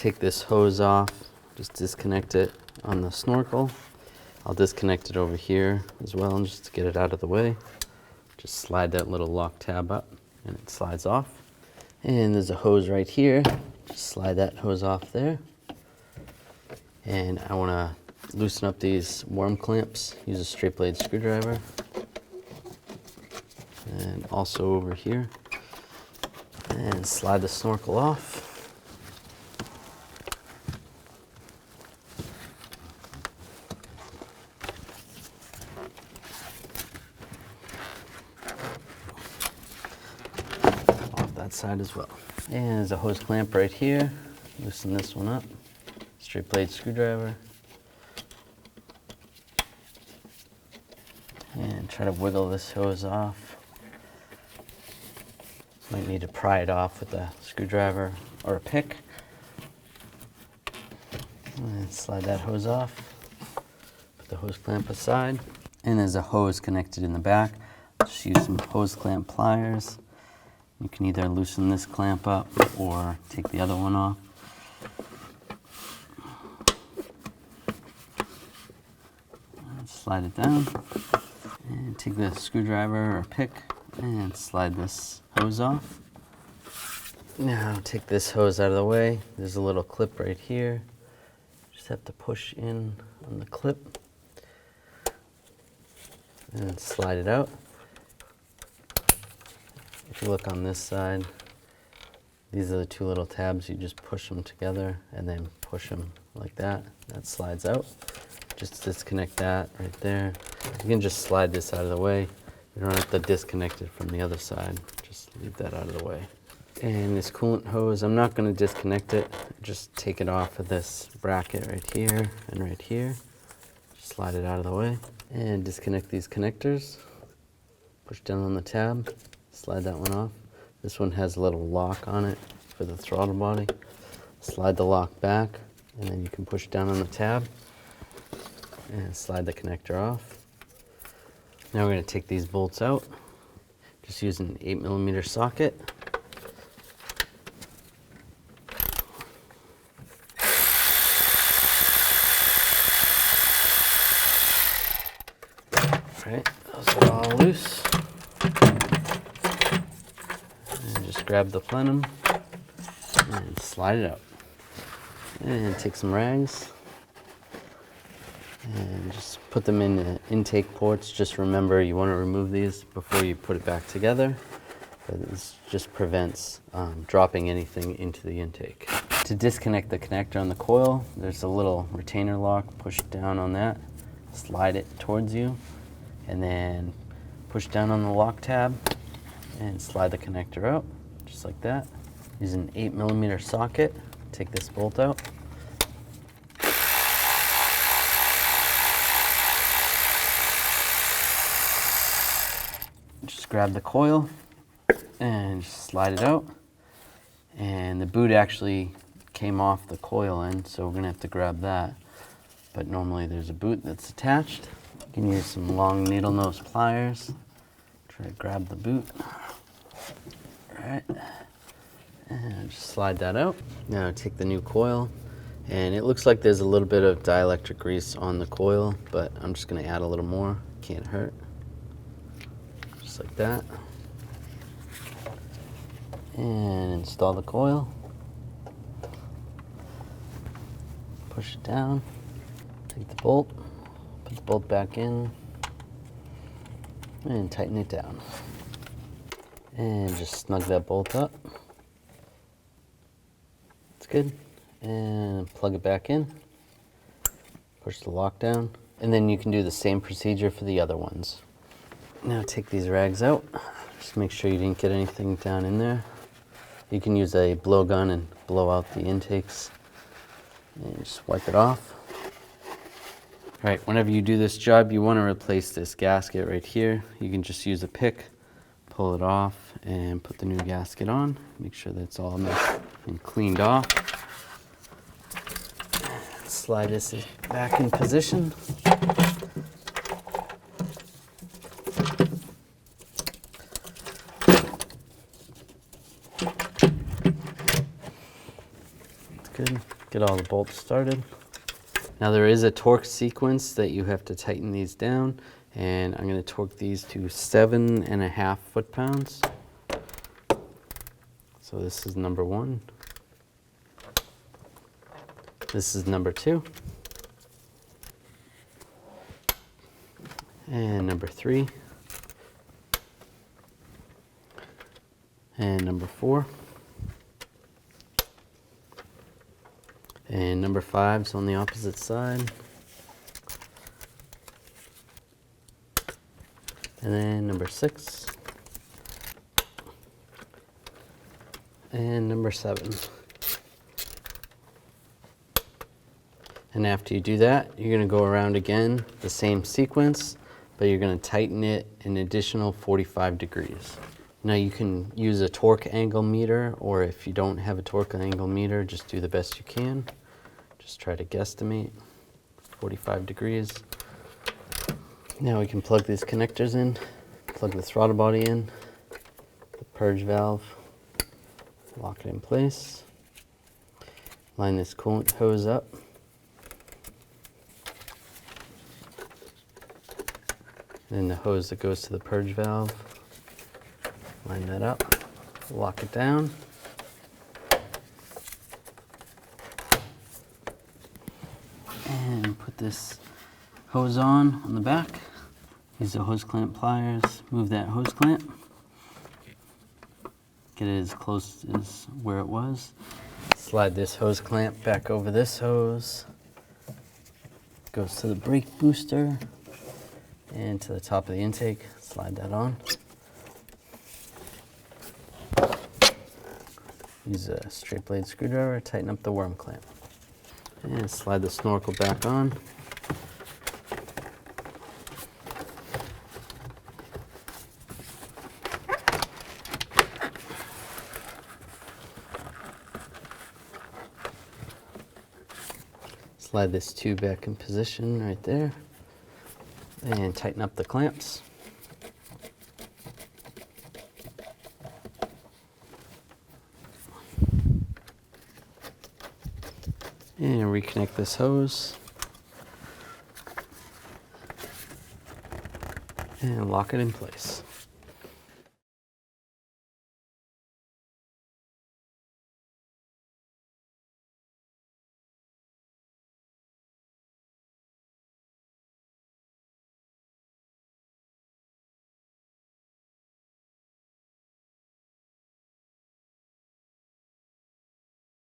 take this hose off, just disconnect it on the snorkel. I'll disconnect it over here as well, just to get it out of the way. Just slide that little lock tab up and it slides off. And there's a hose right here. Just slide that hose off there. And I want to loosen up these worm clamps. Use a straight blade screwdriver. And also over here. And slide the snorkel off. That side as well. And there's a hose clamp right here. Loosen this one up. Straight blade screwdriver. And try to wiggle this hose off. Might need to pry it off with a screwdriver or a pick. And slide that hose off. Put the hose clamp aside. And there's a hose connected in the back. Just use some hose clamp pliers. You can either loosen this clamp up or take the other one off. And slide it down. And take the screwdriver or pick and slide this hose off. Now take this hose out of the way. There's a little clip right here. Just have to push in on the clip and slide it out. If you look on this side, these are the two little tabs. You just push them together and then push them like that. That slides out. Just disconnect that right there. You can just slide this out of the way. You don't have to disconnect it from the other side. Just leave that out of the way. And this coolant hose, I'm not going to disconnect it. Just take it off of this bracket right here and right here. Just slide it out of the way. And disconnect these connectors. Push down on the tab. Slide that one off. This one has a little lock on it for the throttle body. Slide the lock back, and then you can push down on the tab and slide the connector off. Now we're going to take these bolts out. Just use an 8mm socket. All right, those are all loose. Grab the plenum and slide it out. And take some rags and just put them in the intake ports. Just remember you want to remove these before you put it back together. But this just prevents dropping anything into the intake. To disconnect the connector on the coil, there's a little retainer lock. Push down on that, slide it towards you, and then push down on the lock tab and slide the connector out. Just like that. Use an 8mm socket. Take this bolt out. Just grab the coil and just slide it out. And the boot actually came off the coil end, so we're going to have to grab that. But normally there's a boot that's attached. You can use some long needle nose pliers. Try to grab the boot. Alright, and just slide that out. Now take the new coil, and it looks like there's a little bit of dielectric grease on the coil, but I'm just going to add a little more. Can't hurt. Just like that. And install the coil. Push it down. Take the bolt, put the bolt back in, and tighten it down. And just snug that bolt up. It's good. And plug it back in. Push the lock down. And then you can do the same procedure for the other ones. Now take these rags out. Just make sure you didn't get anything down in there. You can use a blowgun and blow out the intakes. And just wipe it off. All right, whenever you do this job, you want to replace this gasket right here. You can just use a pick, pull it off, and put the new gasket on. Make sure that it's all nice and cleaned off. Slide this back in position. It's good. Get all the bolts started. Now there is a torque sequence that you have to tighten these down, and I'm going to torque these to 7.5 foot-pounds. So this is number 1. This is number 2. And number 3. And number 4. And number 5 is on the opposite side. And then number 6. And number 7. And after you do that, you're going to go around again, the same sequence, but you're going to tighten it an additional 45 degrees. Now you can use a torque angle meter, or if you don't have a torque angle meter, just do the best you can. Just try to guesstimate 45 degrees. Now we can plug these connectors in, plug the throttle body in, the purge valve, lock it in place, line this coolant hose up, and then the hose that goes to the purge valve. Line that up, lock it down. And put this hose on the back. Use the hose clamp pliers, move that hose clamp. Get it as close as where it was. Slide this hose clamp back over this hose. Goes to the brake booster and to the top of the intake. Slide that on. Use a straight blade screwdriver, tighten up the worm clamp. And slide the snorkel back on. Slide this tube back in position right there. And tighten up the clamps. And reconnect this hose. And lock it in place.